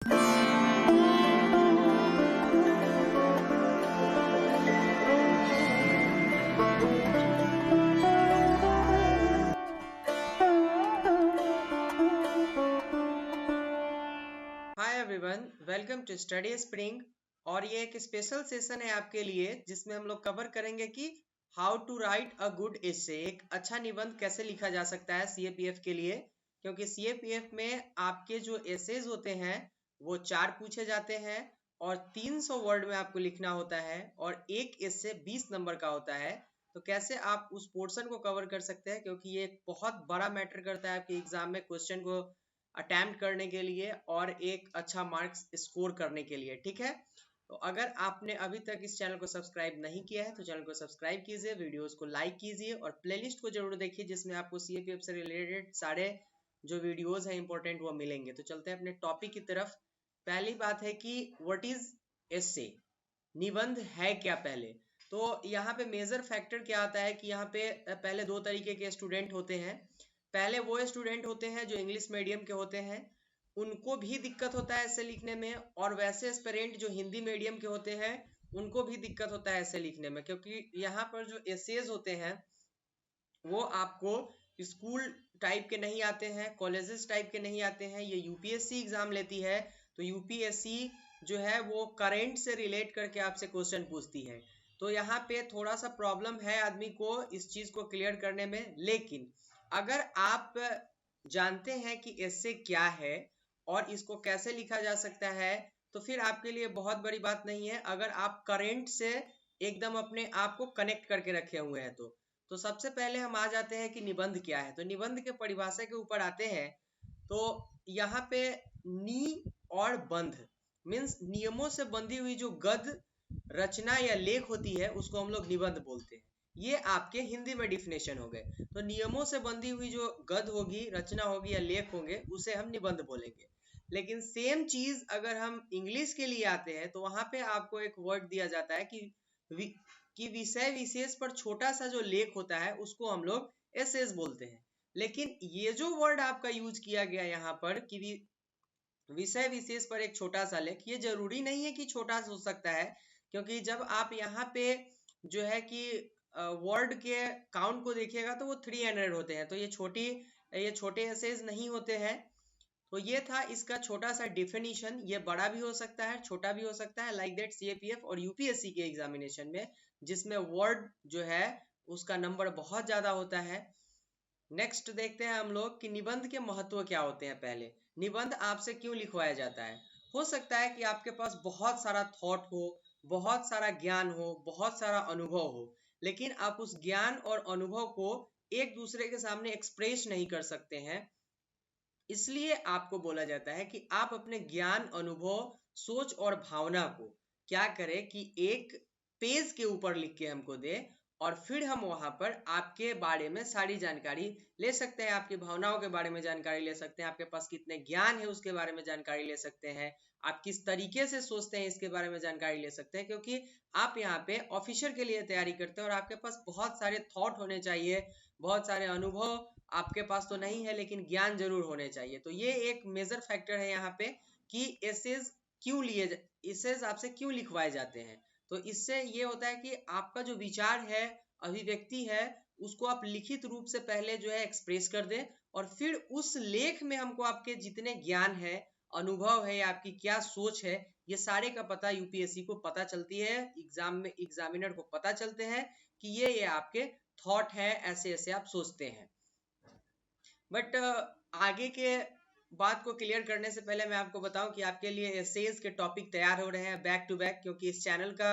Hi everyone, welcome to study spring. और ये एक स्पेशल सेशन है आपके लिए जिसमें हम लोग कवर करेंगे कि how to write a good essay, एक अच्छा निबंध कैसे लिखा जा सकता है सीएपीएफ के लिए। क्योंकि सीएपीएफ में आपके जो एसेज होते हैं वो 4 पूछे जाते हैं और 300 वर्ड में आपको लिखना होता है और एक एसे 20 नंबर का होता है। तो कैसे आप उस पोर्शन को कवर कर सकते हैं, क्योंकि ये एक बहुत बड़ा मैटर करता है आपके एग्जाम में क्वेश्चन को अटेम्प्ट करने के लिए और एक अच्छा मार्क्स स्कोर करने के लिए। ठीक है, तो अगर आपने अभी तक इस चैनल को सब्सक्राइब नहीं किया है तो चैनल को सब्सक्राइब कीजिए, वीडियोस को लाइक कीजिए और प्लेलिस्ट को जरूर देखिए जिसमें आपको सीएपीएफ से रिलेटेड सारे जो वीडियोस हैं इंपॉर्टेंट वो मिलेंगे। तो चलते हैं अपने टॉपिक की तरफ। पहली बात है कि व्हाट इज एसे, निबंध है क्या। पहले तो यहाँ पे मेजर फैक्टर क्या आता है कि यहाँ पे पहले 2 तरीके के स्टूडेंट होते हैं। पहले वो स्टूडेंट होते हैं जो इंग्लिश मीडियम के होते हैं, उनको भी दिक्कत होता है ऐसे लिखने में, और वैसे एस्पिरेंट जो हिंदी मीडियम के होते हैं उनको भी दिक्कत होता है ऐसे लिखने में। क्योंकि यहाँ पर जो एसेज होते हैं वो आपको स्कूल टाइप के नहीं आते हैं, कॉलेजेस टाइप के नहीं आते हैं, ये यूपीएससी एग्जाम लेती है। तो यूपीएससी जो है वो करंट से रिलेट करके आपसे क्वेश्चन पूछती है। तो यहाँ पे थोड़ा सा प्रॉब्लम है आदमी को इस चीज को क्लियर करने में। लेकिन अगर आप जानते हैं कि एसे क्या है और इसको कैसे लिखा जा सकता है तो फिर आपके लिए बहुत बड़ी बात नहीं है अगर आप करंट से एकदम अपने आप को कनेक्ट करके रखे हुए हैं। तो सबसे पहले हम आ जाते हैं कि निबंध क्या है। तो निबंध के परिभाषा के ऊपर आते हैं। तो यहाँ पे नी और बंध मीन्स नियमों से बंधी हुई जो गद्य रचना या लेख होती है उसको हम लोग निबंध बोलते हैं। ये आपके हिंदी में डिफिनेशन हो गए। तो नियमों से बंधी हुई जो गद्य होगी, रचना होगी या लेख होंगे उसे हम निबंध बोलेंगे। लेकिन सेम चीज अगर हम इंग्लिश के लिए आते हैं तो वहां पे आपको एक वर्ड दिया जाता है कि विषय विशेष पर छोटा सा जो लेख होता है उसको हम लोग एसेज बोलते हैं। लेकिन ये जो वर्ड आपका यूज किया गया यहाँ पर कि विषय विशेष पर एक छोटा सा लेख, ये जरूरी नहीं है कि छोटा हो सकता है। क्योंकि जब आप यहाँ पे जो है कि वर्ड के काउंट को देखिएगा तो वो 300 होते हैं। तो ये छोटे एसेज नहीं होते हैं। तो ये था इसका छोटा सा डिफिनीशन। ये बड़ा भी हो सकता है, छोटा भी हो सकता है, लाइक दैट सीएपीएफ और यूपीएससी के एग्जामिनेशन में जिसमें वर्ड जो है उसका नंबर बहुत ज्यादा होता है। नेक्स्ट देखते हैं हम लोग कि निबंध के महत्व क्या होते हैं। पहले निबंध आपसे क्यों लिखवाया जाता है। हो सकता है कि आपके पास बहुत सारा थॉट हो, बहुत सारा ज्ञान हो, बहुत सारा अनुभव हो, लेकिन आप उस ज्ञान और अनुभव को एक दूसरे के सामने एक्सप्रेस नहीं कर सकते हैं। इसलिए आपको बोला जाता है कि आप अपने ज्ञान, अनुभव, सोच और भावना को क्या करें कि एक पेज के ऊपर लिख के हमको दे और फिर हम वहां पर आपके बारे में सारी जानकारी ले सकते हैं। आपकी भावनाओं के बारे में जानकारी ले सकते हैं, आपके पास कितने ज्ञान है उसके बारे में जानकारी ले सकते हैं, आप किस तरीके से सोचते हैं इसके बारे में जानकारी ले सकते हैं। क्योंकि आप यहाँ पे ऑफिसर के लिए तैयारी करते हैं और आपके पास बहुत सारे थॉट होने चाहिए, बहुत सारे अनुभव आपके पास तो नहीं है लेकिन ज्ञान जरूर होने चाहिए। तो ये एक मेजर फैक्टर है यहाँ पे कि एसेज क्यों एसेज आपसे क्यों लिखवाए जाते हैं। तो इससे ये होता है कि आपका जो विचार है, अभिव्यक्ति है, उसको आप लिखित रूप से पहले जो है एक्सप्रेस कर दें और फिर उस लेख में हमको आपके जितने ज्ञान है, अनुभव है या आपकी क्या सोच है, ये सारे का पता यूपीएससी को पता चलती है, एग्जाम में एग्जामिनर को पता चलते हैं कि ये आपके थॉट है, ऐसे ऐसे आप सोचते हैं। बट आगे के बात को क्लियर करने से पहले मैं आपको बताऊं कि आपके लिए एसेज के टॉपिक तैयार हो रहे हैं बैक टू बैक। क्योंकि इस चैनल का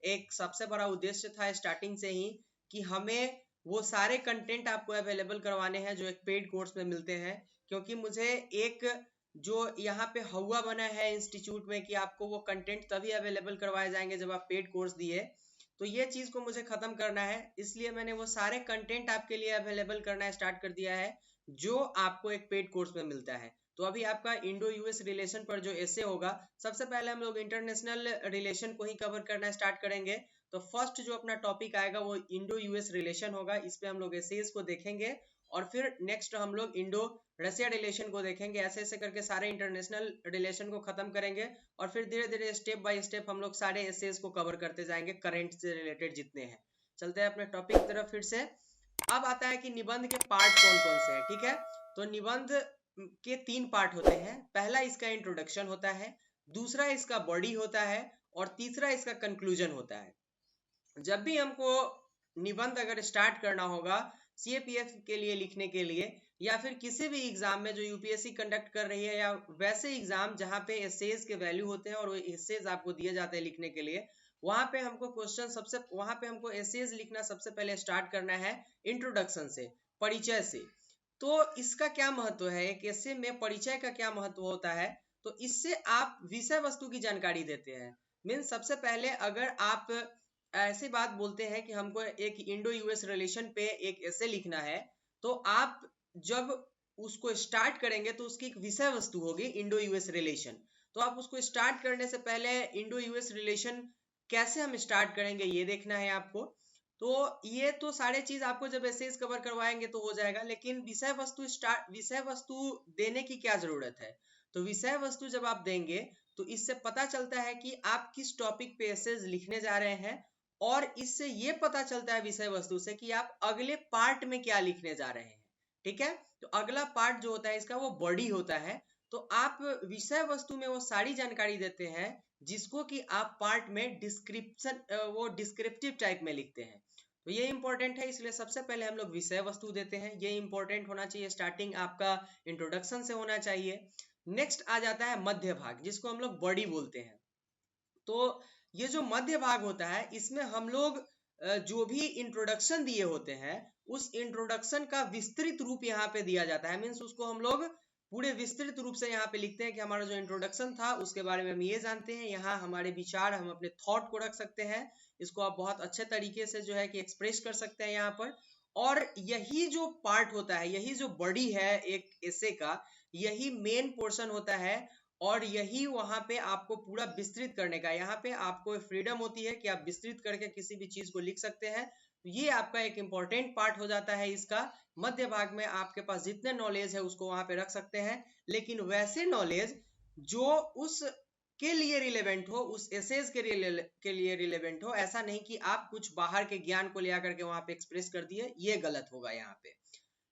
एक सबसे बड़ा उद्देश्य था स्टार्टिंग से ही कि हमें वो सारे कंटेंट आपको अवेलेबल करवाने हैं जो एक पेड कोर्स में मिलते हैं। क्योंकि मुझे एक जो यहाँ पे हवा बना है इंस्टीट्यूट में कि आपको वो कंटेंट तभी अवेलेबल करवाए जाएंगे जब आप पेड कोर्स दिए, तो ये चीज को मुझे खत्म करना है। इसलिए मैंने वो सारे कंटेंट आपके लिए अवेलेबल करना स्टार्ट कर दिया है जो आपको एक पेड कोर्स में मिलता है। तो अभी आपका इंडो यूएस रिलेशन पर जो ऐसे होगा, सबसे पहले हम लोग इंटरनेशनल रिलेशन को ही कवर करना स्टार्ट करेंगे। तो फर्स्ट जो अपना टॉपिक आएगा वो इंडो यूएस रिलेशन होगा। इस पे हम लोग एसेज को देखेंगे और फिर नेक्स्ट हम लोग इंडो रशिया रिलेशन को देखेंगे। ऐसे ऐसे करके सारे इंटरनेशनल रिलेशन को खत्म करेंगे और फिर धीरे धीरे स्टेप बाय स्टेप हम लोग सारे एसेज को कवर करते जाएंगे, करंट से रिलेटेड जितने हैं। चलते हैं अपने टॉपिक की तरफ फिर से। अब आता है कि निबंध के पार्ट कौन कौन से हैं। ठीक है, तो निबंध के 3 पार्ट होते हैं। पहला इसका इंट्रोडक्शन होता है, दूसरा इसका बॉडी होता है और तीसरा इसका कंक्लूजन होता है। जब भी हमको निबंध अगर स्टार्ट करना होगा सीएपीएफ के लिए लिखने के लिए, या फिर किसी भी एग्जाम में जो यूपीएससी कंडक्ट कर रही है, या वैसे एग्जाम जहां पे एसेज के वैल्यू होते हैं और वो एसेज आपको दिए जाते हैं लिखने के लिए, वहां पे हमको वहां पे हमको एसेज लिखना सबसे पहले स्टार्ट करना है इंट्रोडक्शन से, परिचय से। तो इसका क्या महत्व है, एक एसे में परिचय का क्या महत्व होता है, तो इससे आप विषय वस्तु की जानकारी देते हैं। मीन्स सबसे पहले अगर आप ऐसी बात बोलते हैं कि हमको एक इंडो यूएस रिलेशन पे एक एसे लिखना है, तो आप जब उसको स्टार्ट करेंगे तो उसकी एक विषय वस्तु होगी इंडो यूएस रिलेशन। तो आप उसको स्टार्ट करने से पहले इंडो यूएस रिलेशन कैसे हम स्टार्ट करेंगे ये देखना है आपको। तो ये तो सारे चीज आपको जब एसेज कवर करवाएंगे तो हो जाएगा, लेकिन विषय वस्तु देने की क्या जरूरत है। तो विषय वस्तु जब आप देंगे तो इससे पता चलता है कि आप किस टॉपिक पे एसेज लिखने जा रहे हैं, और इससे ये पता चलता है विषय वस्तु से कि आप अगले पार्ट में क्या लिखने जा रहे हैं। ठीक है, तो अगला पार्ट जो होता है इसका वो बॉडी होता है। तो आप विषय वस्तु में वो सारी जानकारी देते हैं जिसको कि आप पार्ट में डिस्क्रिप्टिव टाइप में लिखते हैं। तो ये इंपॉर्टेंट है, इसलिए सबसे पहले हम लोग विषय वस्तु देते हैं। ये इंपॉर्टेंट होना चाहिए, स्टार्टिंग आपका इंट्रोडक्शन से होना चाहिए। नेक्स्ट आ जाता है मध्य भाग, जिसको हम लोग बॉडी बोलते हैं। तो ये जो मध्य भाग होता है इसमें हम लोग जो भी इंट्रोडक्शन दिए होते हैं उस इंट्रोडक्शन का विस्तृत रूप यहाँ पे दिया जाता है। मीन्स उसको हम लोग पूरे विस्तृत रूप से यहाँ पे लिखते हैं कि हमारा जो इंट्रोडक्शन था उसके बारे में हम ये जानते हैं, यहाँ हमारे विचार, हम अपने थॉट को रख सकते हैं। इसको आप बहुत अच्छे तरीके से जो है कि एक्सप्रेस कर सकते हैं यहाँ पर। और यही जो पार्ट होता है, यही जो बॉडी है एक एसे का, यही मेन पोर्शन होता है और यही वहां पे आपको पूरा विस्तृत करने का, यहाँ पे आपको फ्रीडम होती है कि आप विस्तृत करके किसी भी चीज को लिख सकते हैं। ये आपका एक इंपॉर्टेंट पार्ट हो जाता है इसका। मध्य भाग में आपके पास जितने नॉलेज है उसको वहां पे रख सकते हैं, लेकिन वैसे नॉलेज जो उस के लिए रिलेवेंट हो, उस एसेज के लिए रिलेवेंट हो। ऐसा नहीं कि आप कुछ बाहर के ज्ञान को ले आकर के वहां पे एक्सप्रेस कर दिए, ये गलत होगा यहाँ पे।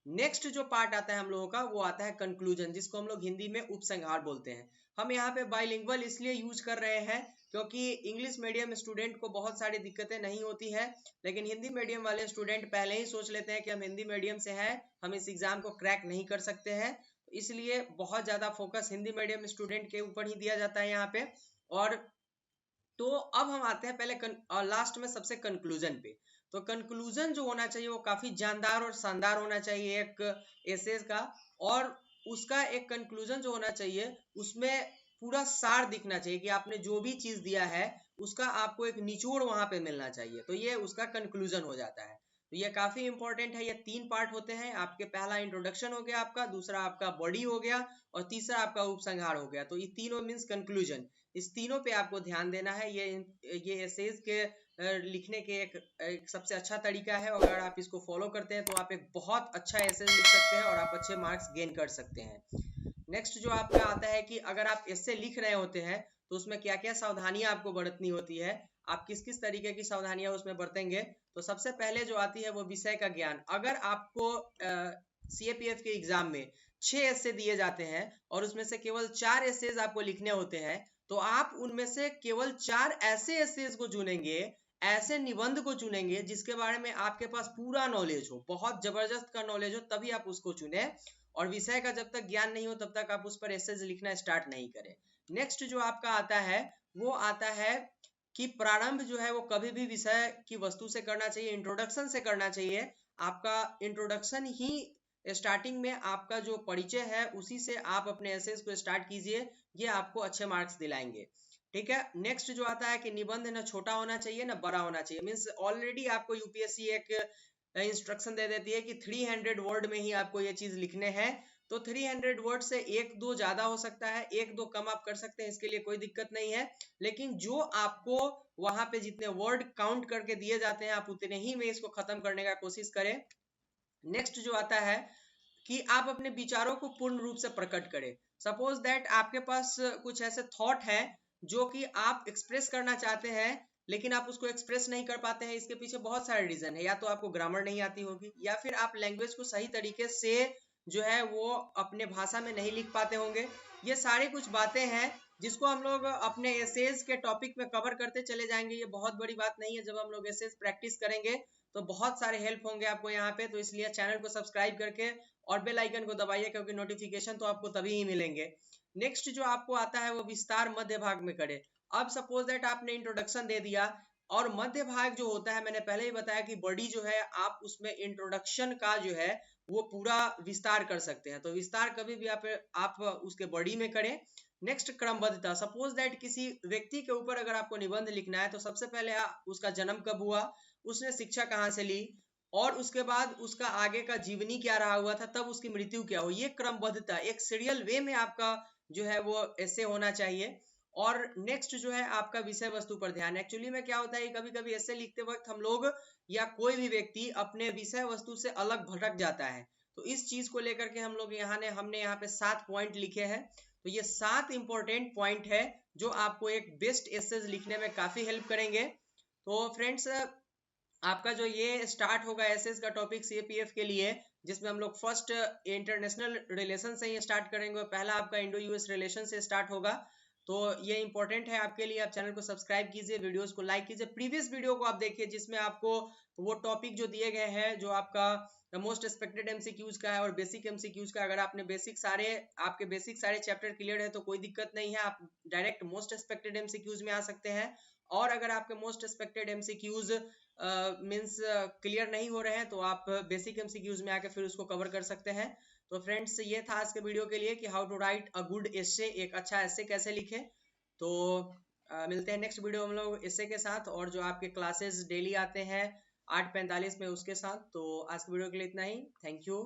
नेक्स्ट जो पार्ट आता है हम लोगों का वो आता है कंक्लूजन, जिसको हम लोग हिंदी में उपसंहार बोलते हैं। हम यहाँ पे बाइलिंगुअल इसलिए यूज कर रहे हैं क्योंकि इंग्लिश मीडियम स्टूडेंट को बहुत सारी दिक्कतें नहीं होती है, लेकिन हिंदी मीडियम वाले स्टूडेंट पहले ही सोच लेते हैं कि हम हिंदी मीडियम से हैं, हम इस एग्जाम को क्रैक नहीं कर सकते हैं। इसलिए बहुत ज्यादा फोकस हिंदी मीडियम स्टूडेंट के ऊपर ही दिया जाता है यहाँ पे। और तो अब हम आते हैं पहले लास्ट में सबसे कंक्लूजन पे। तो कंक्लूजन जो होना चाहिए वो काफी जानदार और शानदार होना चाहिए एक एसेज का, और उसका एक कंक्लूजन जो होना चाहिए उसमें पूरा सार दिखना चाहिए कि आपने जो भी चीज दिया है उसका आपको एक निचोड़ वहां पे मिलना चाहिए। तो ये उसका कंक्लूजन हो जाता है। तो ये काफी इंपॉर्टेंट है। ये 3 पार्ट होते हैं आपके। पहला इंट्रोडक्शन हो गया आपका, दूसरा आपका बॉडी हो गया और तीसरा आपका उपसंहार हो गया। तो ये तीनों मीन्स कंक्लूजन। इस तीनों पे आपको ध्यान देना है। ये एसेज के लिखने के एक सबसे अच्छा तरीका है। अगर आप इसको फॉलो करते हैं तो आप एक बहुत अच्छा एसेज लिख सकते हैं और आप अच्छे मार्क्स गेन कर सकते हैं। नेक्स्ट जो आपका आता है कि अगर आप एसे लिख रहे होते हैं तो उसमें क्या क्या सावधानियां आपको बरतनी होती है, आप किस किस तरीके की सावधानियां उसमें बरतेंगे। तो सबसे पहले जो आती है वो विषय का ज्ञान। अगर आपको सीएपीएफ के एग्जाम में 6 एसे दिए जाते हैं और उसमें से केवल 4 एसेज आपको लिखने होते हैं, तो आप उनमें से केवल 4 ऐसे एसेज को चुनेंगे, ऐसे निबंध को चुनेंगे जिसके बारे में आपके पास पूरा नॉलेज हो, बहुत जबरदस्त का नॉलेज हो, तभी आप उसको चुने। और विषय का जब तक ज्ञान नहीं हो तब तक आप उस पर एसेज लिखना स्टार्ट नहीं करें। नेक्स्ट जो आपका आता है वो आता है कि प्रारंभ जो है वो कभी भी विषय की वस्तु से करना चाहिए, इंट्रोडक्शन से करना चाहिए। आपका इंट्रोडक्शन ही स्टार्टिंग में आपका जो परिचय है उसी से आप अपने एसेज को स्टार्ट कीजिए, ये आपको अच्छे मार्क्स दिलाएंगे। ठीक है, नेक्स्ट जो आता है कि निबंध ना छोटा होना चाहिए ना बड़ा होना चाहिए। मीन्स ऑलरेडी आपको यूपीएससी एक इंस्ट्रक्शन दे देती है कि 300 वर्ड में ही आपको ये चीज लिखने हैं। तो 300 वर्ड से 1-2 ज्यादा हो सकता है, 1-2 कम आप कर सकते हैं, इसके लिए कोई दिक्कत नहीं है। लेकिन जो आपको वहां पे जितने वर्ड काउंट करके दिए जाते हैं आप उतने ही में इसको खत्म करने का कोशिश करें। नेक्स्ट जो आता है कि आप अपने विचारों को पूर्ण रूप से प्रकट करें। सपोज दैट आपके पास कुछ ऐसे थॉट है जो कि आप एक्सप्रेस करना चाहते हैं, लेकिन आप उसको एक्सप्रेस नहीं कर पाते हैं। इसके पीछे बहुत सारे रीजन है। या तो आपको ग्रामर नहीं आती होगी, या फिर आप लैंग्वेज को सही तरीके से जो है वो अपने भाषा में नहीं लिख पाते होंगे। ये सारी कुछ बातें हैं जिसको हम लोग अपने एसेज के टॉपिक में कवर करते चले जाएंगे। ये बहुत बड़ी बात नहीं है। जब हम लोग एसेज प्रैक्टिस करेंगे तो बहुत सारे हेल्प होंगे आपको यहाँ पे। तो इसलिए चैनल को सब्सक्राइब करके और बेल आइकन को दबाइए, क्योंकि नोटिफिकेशन तो आपको तभी ही मिलेंगे। नेक्स्ट जो आपको आता है वो विस्तार मध्य भाग में करे। अब सपोज दैट आपने इंट्रोडक्शन दे दिया, और मध्य भाग जो होता है, मैंने पहले ही बताया कि बॉडी जो है आप उसमें इंट्रोडक्शन का जो है वो पूरा विस्तार कर सकते हैं। तो विस्तार कभी भी आप उसके बॉडी में करें। नेक्स्ट क्रमबद्धता। सपोज दैट किसी व्यक्ति के ऊपर अगर आपको निबंध लिखना है तो सबसे पहले उसका जन्म कब हुआ, उसने शिक्षा कहाँ से ली, और उसके बाद उसका आगे का जीवनी क्या रहा हुआ था, तब उसकी मृत्यु क्या हुई। ये क्रमबद्धता एक सीरियल वे में आपका जो है वो ऐसे होना चाहिए। और नेक्स्ट जो है आपका विषय वस्तु पर ध्यान। एक्चुअली में क्या होता है, कभी कभी ऐसे लिखते वक्त हम लोग या कोई भी व्यक्ति अपने विषय वस्तु से अलग भटक जाता है। तो इस चीज को लेकर के हम लोग हमने यहाँ पे 7 पॉइंट लिखे हैं। तो ये 7 इंपॉर्टेंट पॉइंट है जो आपको एक बेस्ट एसेज लिखने में काफी हेल्प करेंगे। तो फ्रेंड्स, आपका जो ये स्टार्ट होगा एसएस का टॉपिक सीएपीएफ के लिए, जिसमें हम लोग फर्स्ट इंटरनेशनल रिलेशन से ही स्टार्ट करेंगे। पहला आपका इंडो यूएस रिलेशन से स्टार्ट होगा। तो ये इंपॉर्टेंट है आपके लिए। आप चैनल को सब्सक्राइब कीजिए, वीडियोस को लाइक कीजिए, प्रीवियस वीडियो को आप देखिए जिसमें आपको वो टॉपिक जो दिए गए हैं जो आपका मोस्ट एक्सपेक्टेड एमसीक्यूज का है और बेसिक एमसीक्यूज का। अगर आपने आपके बेसिक सारे चैप्टर क्लियर है तो कोई दिक्कत नहीं है, आप डायरेक्ट मोस्ट एक्सपेक्टेड एमसीक्यूज में आ सकते हैं। और अगर आपके most expected MCQs means clear नहीं हो रहे हैं तो आप बेसिक एमसीक्यूज में आके फिर उसको कवर कर सकते हैं। तो फ्रेंड्स, ये था आज के वीडियो के लिए कि how to write a good essay, एक अच्छा एसे कैसे लिखे। तो मिलते हैं नेक्स्ट वीडियो हम लोग एसे के साथ, और जो आपके क्लासेस डेली आते हैं 8:45 में उसके साथ। तो आज के वीडियो के लिए इतना ही। Thank you.